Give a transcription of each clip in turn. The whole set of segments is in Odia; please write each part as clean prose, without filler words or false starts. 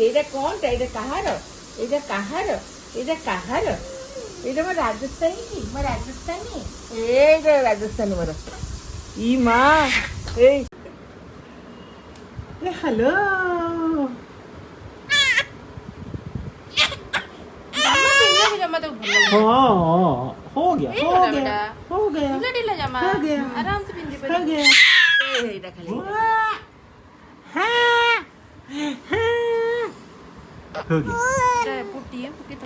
এইটা কোনটা? এটা কাহার? এটা কাহার? এটা কাহার? এটা আমার রাজস্থানী কি? আমার রাজস্থানী? এইটা রাজস্থানী মোর। ই মা এই হ্যালো जामा तो भल हो गया हो गया हो गया ढीला ढीला जामा हो गया आराम से पिंदी हो गया এইটা খালি हो गया पुटी पुटी तो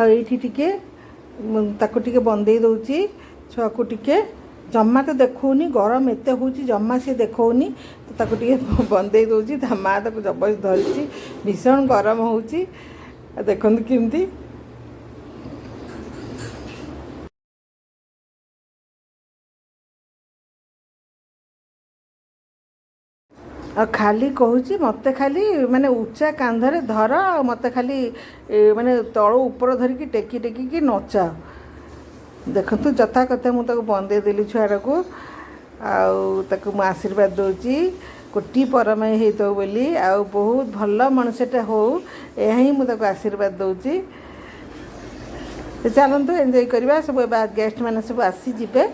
ଆଉ ଏଇଠି ଟିକେ ତାକୁ ଟିକେ ବନ୍ଦେଇ ଦେଉଛି ଛୁଆକୁ ଟିକେ ଜମା ତ ଦେଖାଉନି ଗରମ ଏତେ ହେଉଛି ଜମା ସେ ଦେଖାଉନି ତ ତାକୁ ଟିକେ ବନ୍ଦେଇ ଦେଉଛି ତା ମା ତାକୁ ଜବରଦସ୍ତି ଧରିଛି ଭୀଷଣ ଗରମ ହେଉଛି ଦେଖନ୍ତୁ କେମିତି ଆଉ ଖାଲି କହୁଛି ମୋତେ ଖାଲି ମାନେ ଉଚ୍ଚା କାନ୍ଧରେ ଧର ଆଉ ମୋତେ ଖାଲି ମାନେ ତଳୁ ଉପର ଧରିକି ଟେକି ଟେକିକି ନଚାଅ ଦେଖନ୍ତୁ ଯଥା କଥା ମୁଁ ତାକୁ ବନ୍ଦେଇ ଦେଲି ଛୁଆଟାକୁ ଆଉ ତାକୁ ମୁଁ ଆଶୀର୍ବାଦ ଦେଉଛି କୋଟି ପରମାଇ ହେଇଥାଉ ବୋଲି ଆଉ ବହୁତ ଭଲ ମଣିଷଟା ହଉ ଏହା ହିଁ ମୁଁ ତାକୁ ଆଶୀର୍ବାଦ ଦେଉଛି ଚାଲନ୍ତୁ ଏନ୍ଜୟ କରିବା ସବୁ ଏବେ ଗେଷ୍ଟମାନେ ସବୁ ଆସିଯିବେ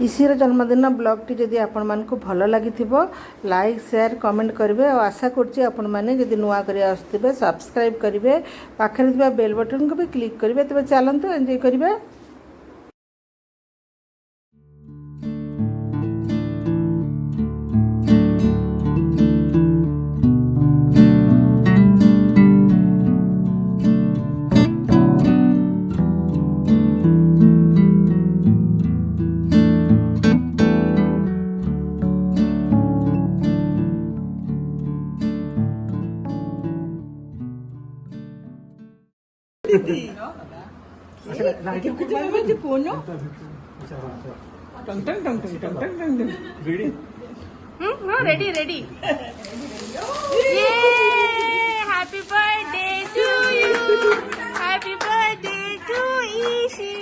इसी जन्मदिन ब्लॉगटी जदि आपण मानक भल लगी लाइक शेयर कमेंट करेंगे और आशा करछि आपण माने जदि नुआ करी आसुथिबे सब्सक्राइब करेंगे पाखरे थिबा बेल बटन को भी क्लिक करेंगे तबे चलंतु एंजॉय करिबा ready ready happy birthday to you happy birthday to Ishi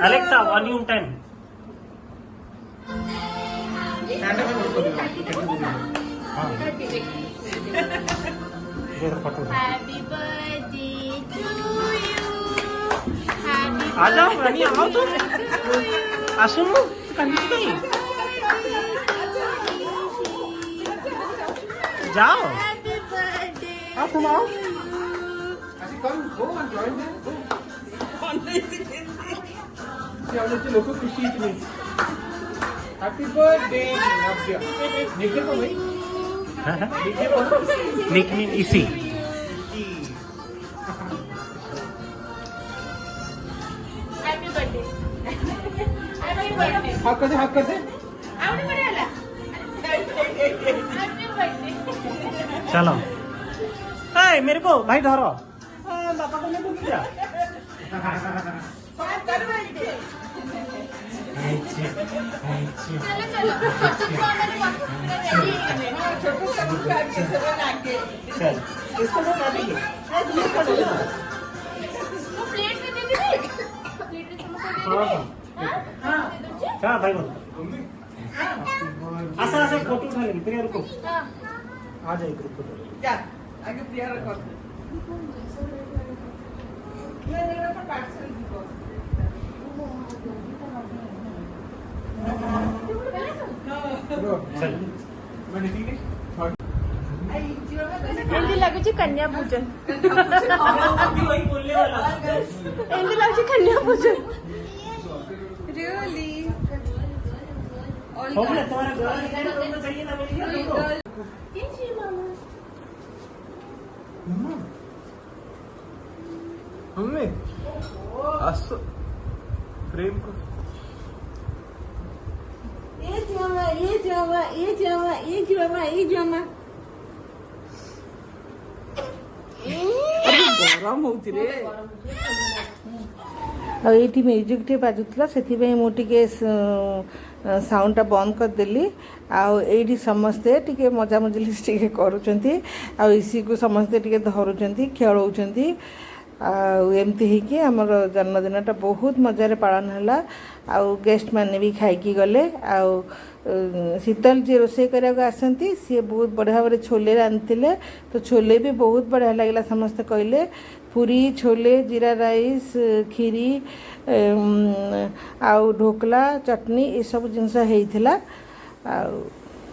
Alexa, volume 10. Happy birthday to you happy आ जाओ रानी आओ तो आसुनु कांदी नहीं जाओ हैप्पी बर्थडे आओ तुम आओ हैप्पी बर्थडे निकल को भाई निकमीन इसी हैप्पी बर्थडे हैप्पी बर्थडे हाथ कर दे आवड़ी बड़े वाला हैप्पी बर्थडे चलो ए मेरे को भाई धरो पापा को ले क्या चलो चलो छोटे छुआ मैंने रेडी छोटे सब करके सब लाके चल इसको तो काटेंगे वो प्लेट में दे दे प्लेट में चलो हां हां भाई बोल आसा आसा फोटो उठा लेंगे प्रिया रुको हां आ जाए ग्रुप फोटो जा आगे प्रिया रखो ये मेरा पर पार्सल दीपो चल एंडी लागुची कन्या पूजन वही बोलने वाला एंडी लागुची कन्या पूजन रियली हो गया तुम्हारा घर तो चाहिए ना मेरे लिए रुको किसी मामा हमने प्रेम को ये जामा गरम होती रे ଆଉ ଏଇଠି ମ୍ୟୁଜିକ୍ ଟିକେ ବାଜୁଥିଲା ସେଥିପାଇଁ ମୁଁ ଟିକେ ସାଉଣ୍ଡଟା ବନ୍ଦ କରିଦେଲି। ଆଉ ଏଇଠି ସମସ୍ତେ ଟିକେ ମଜା ମଜଲିସ୍ ଟିକେ କରୁଛନ୍ତି। ଆଉ ଇସିକୁ ସମସ୍ତେ ଟିକେ ଧରୁଛନ୍ତି, ଖେଳଉଛନ୍ତି। ଆଉ ଏମିତି ହେଇକି ଆମର ଜନ୍ମଦିନଟା ବହୁତ ମଜାରେ ପାଳନ ହେଲା। ଆଉ ଗେଷ୍ଟମାନେ ବି ଖାଇକି ଗଲେ। ଆଉ ଶୀତଲ ଯିଏ ରୋଷେଇ କରିବାକୁ ଆସନ୍ତି ସିଏ ବହୁତ ବଢ଼ିଆ ଭାବରେ ଛୋଲେ ରାନ୍ଧିଥିଲେ। ତ ଛୋଲେ ବି ବହୁତ ବଢ଼ିଆ ଲାଗିଲା, ସମସ୍ତେ କହିଲେ। ପୁରୀ, ଛୋଲେ, ଜିରା ରାଇସ୍, କ୍ଷୀରି ଆଉ ଢୋକଲା, ଚଟନି ଏସବୁ ଜିନିଷ ହେଇଥିଲା। ଆଉ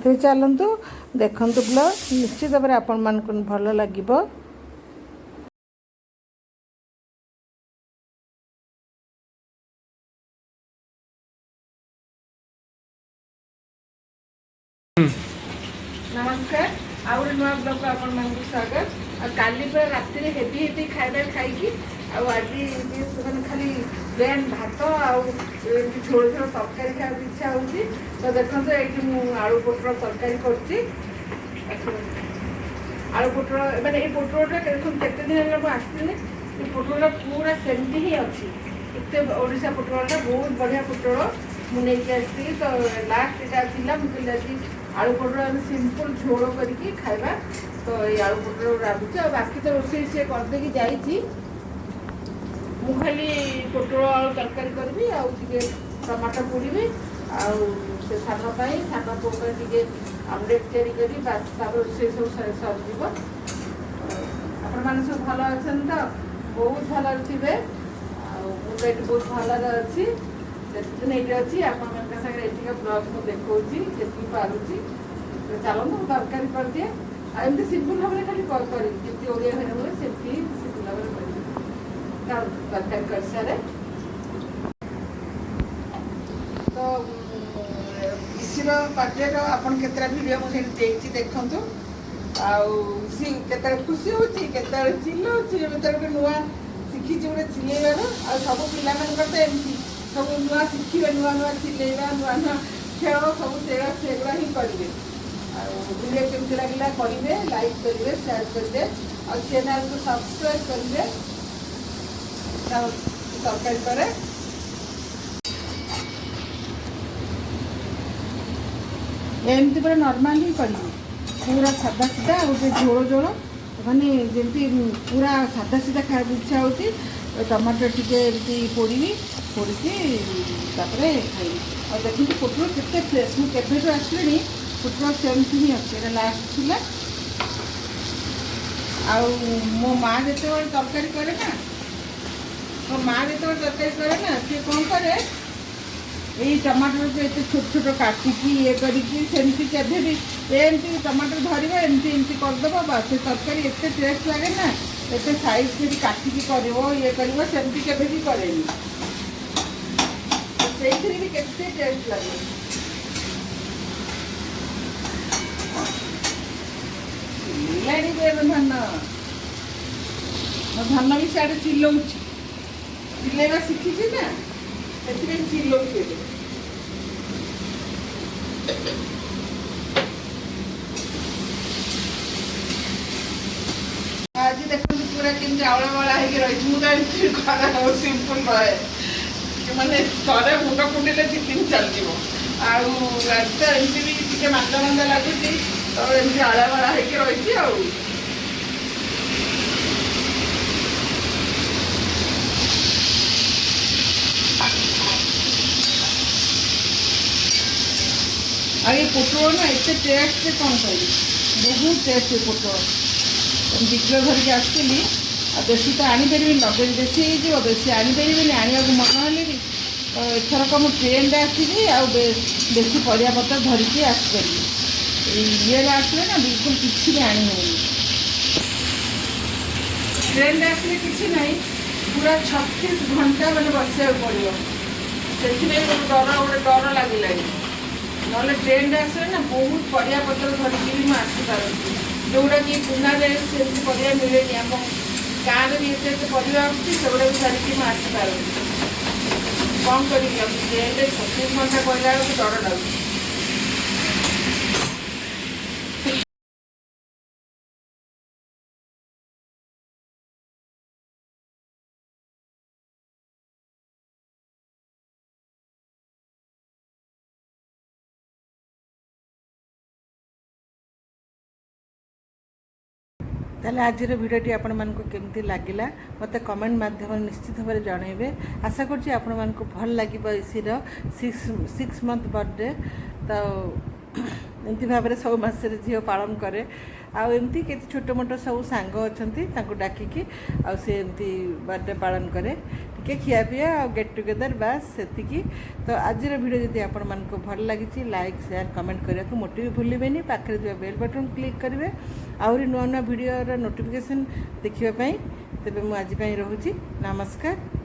ତେବେ ଚାଲନ୍ତୁ ଦେଖନ୍ତୁ ବ୍ଲଗ୍, ନିଶ୍ଚିତ ଭାବରେ ଆପଣମାନଙ୍କୁ ଭଲ ଲାଗିବ। ନମସ୍କାର, ଆଉ ଗୋଟେ ନୂଆ ବ୍ଲଗ୍କୁ ଆପଣମାନଙ୍କୁ ସ୍ୱାଗତ। ଆଉ କାଲି ପୁରା ରାତିରେ ହେଭି ଖାଇବା ଖାଇକି ଆଉ ଆଜି ମାନେ ଖାଲି ପ୍ଲେନ୍ ଭାତ ଆଉ ଏମିତି ଝୋଳ ତରକାରୀ ଖାଇବାକୁ ଇଚ୍ଛା ହେଉଛି। ତ ଦେଖନ୍ତୁ ଏଇଠି ମୁଁ ଆଳୁ ପୋଟଳ ତରକାରୀ କରୁଛି। ଆଳୁ ପୋଟଳ ମାନେ ଏଇ ପୋଟଳଟା ଦେଖନ୍ତୁ କେତେ ଦିନ ହେଲା ମୁଁ ଆସିଥିଲି, ଏ ପୋଟଳଟା ପୁରା ସେମିତି ହିଁ ଅଛି। ଏତେ ଓଡ଼ିଶା ପୋଟଳଟା ବହୁତ ବଢ଼ିଆ ପୋଟଳ ମୁଁ ନେଇକି ଆସିଥିଲି। ତ ଲାଷ୍ଟ ଏଇଟା ଥିଲା, ମୁଁ କହିଲି ଆଜି ଆଳୁ ପୋଟଳ ଆମେ ସିମ୍ପଲ୍ ଝୋଳ କରିକି ଖାଇବା। ତ ଏଇ ଆଳୁ ପୋଟଳ ରାନ୍ଧୁଛି, ଆଉ ବାକି ତ ରୋଷେଇ ସିଏ କରିଦେଇକି ଯାଇଛି। ମୁଁ ଖାଲି ପୋଟଳ ଆଳୁ ତରକାରୀ କରିବି, ଆଉ ଟିକେ ଟମାଟୋ ପୋଡ଼ିବି, ଆଉ ସେ ସାନ ପାଇଁ ସାନ ପୁଅ ପାଇଁ ଟିକେ ଆମଲେଟ୍ ତିଆରି କରି ବାସ୍, ତାପରେ ରୋଷେଇ ସବୁ ସରିଯିବ। ଆପଣମାନେ ସବୁ ଭଲ ଅଛନ୍ତି ତ? ବହୁତ ଭଲରେ ଥିବେ। ଆଉ ମୁଁ ତ ଏଠି ବହୁତ ଭଲରେ ଅଛି, ଯେତେଦିନ ଏଇଠି ଅଛି ଆପଣମାନଙ୍କ ସାଙ୍ଗରେ ଏଠିକା ବ୍ଲଗ୍ ମୁଁ ଦେଖାଉଛି ଯେତିକି ପାରୁଛି। ଚାଲନ୍ତୁ ମୁଁ ତରକାରୀ କରିଦିଏ। ଆଉ ଏମିତି ସିମ୍ପୁଲ୍ ଭାବରେ ଖାଲି କରିବି, ଯେମିତି ଓଡ଼ିଆ ଘରେ ହୁଏ ସେମିତି ସିମ୍ପୁଲ୍ ଭାବରେ କରିବି। ତରକାରୀ କରିସାରେ ତ ଇସିର ବାର୍ଥଡେର ଆପଣ କେତେଟା ଭିଡ଼ିଓ ମୁଁ ସେଇଠି ଦେଇଛି, ଦେଖନ୍ତୁ। ଆଉ ସିଏ କେତେବେଳେ ଖୁସି ହେଉଛି, କେତେବେଳେ ଚିଲଉଛି, କେତେବେଳେ ଗୋଟେ ନୂଆ ଶିଖିଛି ଗୋଟେ ଚିଲେଇବାର। ଆଉ ସବୁ ପିଲାମାନଙ୍କର ତ ଏମିତି ସବୁ ନୂଆ ଶିଖିବେ, ନୂଆ ନୂଆ ଚିଲେଇବା, ନୂଆ ନୂଆ ଖେଳ ସବୁ ସେଗୁଡ଼ା ହିଁ କରିବେ। ଆଉ ଭିଡ଼ିଓ କେମିତି ଲାଗିଲା କରିବେ, ଲାଇକ୍ କରିବେ, ସେୟାର କରିବେ, ଆଉ ଚ୍ୟାନେଲକୁ ସବସ୍କ୍ରାଇବ୍ କରିବେ। ତରକାରୀ କରେ ଏମିତି ପୁରା ନର୍ମାଲ ହିଁ କରିବି, ପୁରା ସାଧା ସିଧା ଆଉ ଗୋଟେ ଝୋଳ ମାନେ ଯେମିତି ପୁରା ସାଧା ସିଧା ଖାଇବାକୁ ଇଚ୍ଛା ହେଉଛି। ଟମାଟୋ ଟିକେ ଏମିତି ପୋଡ଼ିକି ତାପରେ ଖାଇବି। ଆଉ ଦେଖନ୍ତୁ ପୋଟଳ କେତେ ଫ୍ରେଶ୍, ମୁଁ କେବେଠୁ ଆସିଲିଣି ପୋଟଳ ସେମିତି ହିଁ ଅଛି, ଏଇଟା ଲାଷ୍ଟ ଥିଲା। ଆଉ ମୋ ମାଆ ଯେତେବେଳେ ତରକାରୀ କରେ ନା ସିଏ କ'ଣ କରେ, ଏଇ ଟମାଟୋକୁ ଏତେ ଛୋଟ ଛୋଟ କାଟିକି ଇଏ କରିକି ସେମିତି କେବେ ବି ଏମିତି ଟମାଟୋ ଧରିବ ଏମିତି କରିଦେବ, ବା ସେ ତରକାରୀ ଏତେ ଟେଷ୍ଟ ଲାଗେ ନା। ଏତେ ସାଇଜ୍ କରି କାଟିକି କରିବ, ଇଏ କରିବ, ସେମିତି କେବେ ବି କରେନି। ସେଇଥିରେ ବି କେତେ ଟେଷ୍ଟ ଲାଗେ। ମୋ ଧନ ବି ସିଆଡ଼େ ଚିଲଉଛି, ଚିଲେଇବା ଶିଖିଛି ନା, ସେଥିପାଇଁ ଚିଲଉଛି ଏବେ। ଆଜି ଦେଖନ୍ତୁ ପୁରା କେମିତି ଆଉଳା ହେଇକି ରହିଛି। ମୁଁ ତ ଏମିତି ଖରା ସିମ୍ପୁଲ୍ ରହେ, ମାନେ ଥରେ ମୁଣ୍ଡ କୁଣ୍ଡିଲେ 2 ଦିନ ଚାଲିଯିବ। ଆଉ ଆଜି ତ ଏମିତି ବି ଟିକେ ମାନ୍ଦା ଲାଗୁଛି, ତ ଏମିତି ଆଉଳା ହେଇକି ରହିଛି। ଆଉ ଏଇ ପୋଟଳ ନା ଏତେ ଟେଷ୍ଟ କ'ଣ କହିବି, ବହୁତ ଟେଷ୍ଟ ଏ ପୋଟଳ। 2 କିଲୋ ଧରିକି ଆସିଥିଲି, ଆଉ ବେଶୀ ତ ଆଣିପାରିବିନି, ଲଗେଜ ବେଶୀ ହେଇଯିବ, ବେଶୀ ଆଣିପାରିବିନି, ଆଣିବାକୁ ମନ ହେଲେନି। ତ ଏଥରକ ମୁଁ ଟ୍ରେନରେ ଆସିବି, ଆଉ ବେଶୀ ପରିବାପତ୍ର ଧରିକି ଆସିପାରିବି। ଏଇ ଇଏରେ ଆସିଲେ ନା ବିଲକୁଲ କିଛି ବି ଆଣି ହେଉନି। ଟ୍ରେନରେ ଆସିଲେ କିଛି ନାହିଁ, ପୁରା 36 ଘଣ୍ଟା ମାନେ ବସିବାକୁ ପଡ଼ିବ। ସେଥିପାଇଁ ଗୋଟେ ଡର ଲାଗିଲାଣି। ନହେଲେ ଟ୍ରେନରେ ଆସିଲେ ନା ବହୁତ ପରିବାପତ୍ର ଧରିକି ବି ମୁଁ ଆସିପାରନ୍ତି, ଯେଉଁଗୁଡ଼ାକି ପୁନାରେ ସେମିତି ପରିବା ମିଳେନି। ଆମ ଗାଁରେ ବି ଏତେ ପରିବା ଆସୁଛି, ସେଗୁଡ଼ା ବି ଧରିକି ମୁଁ ଆସିପାରନ୍ତି। କ'ଣ କରିବି, ଆଉ ଟ୍ରେନରେ 36 ଘଣ୍ଟା କହିଲା ବେଳକୁ ଡର ଲାଗୁଛି। ତାହେଲେ ଆଜିର ଭିଡ଼ିଓଟି ଆପଣମାନଙ୍କୁ କେମିତି ଲାଗିଲା ମୋତେ କମେଣ୍ଟ ମାଧ୍ୟମରେ ନିଶ୍ଚିତ ଭାବରେ ଜଣାଇବେ। ଆଶା କରୁଛି ଆପଣମାନଙ୍କୁ ଭଲ ଲାଗିବ ଇସିର 6 ମନ୍ଥ ବର୍ଥଡେ। ତ ଏମିତି ଭାବରେ ସବୁ ମାସରେ ଝିଅ ପାଳନ କରେ। ଆଉ ଏମିତି କେତେ ଛୋଟ ମୋଟ ସବୁ ସାଙ୍ଗ ଅଛନ୍ତି ତାଙ୍କୁ ଡାକିକି ଆଉ ସେ ଏମିତି ବର୍ଥଡେ ପାଳନ କରେ। ଟିକେ ଖିଆପିଆ ଆଉ ଗେଟ୍ ଟୁଗେଦର ବାସ୍ ସେତିକି। ତ ଆଜିର ଭିଡ଼ିଓ ଯଦି ଆପଣମାନଙ୍କୁ ଭଲ ଲାଗିଛି ଲାଇକ୍ ସେୟାର କମେଣ୍ଟ କରିବାକୁ ମୋଟେ ବି ଭୁଲିବେନି। ପାଖରେ ଥିବା ବେଲ୍ ବଟନ୍ କ୍ଲିକ୍ କରିବେ ଆହୁରି ନୂଆ ନୂଆ ଭିଡ଼ିଓର ନୋଟିଫିକେସନ୍ ଦେଖିବା ପାଇଁ। ତେବେ ମୁଁ ଆଜି ପାଇଁ ରହୁଛି। ନମସ୍କାର।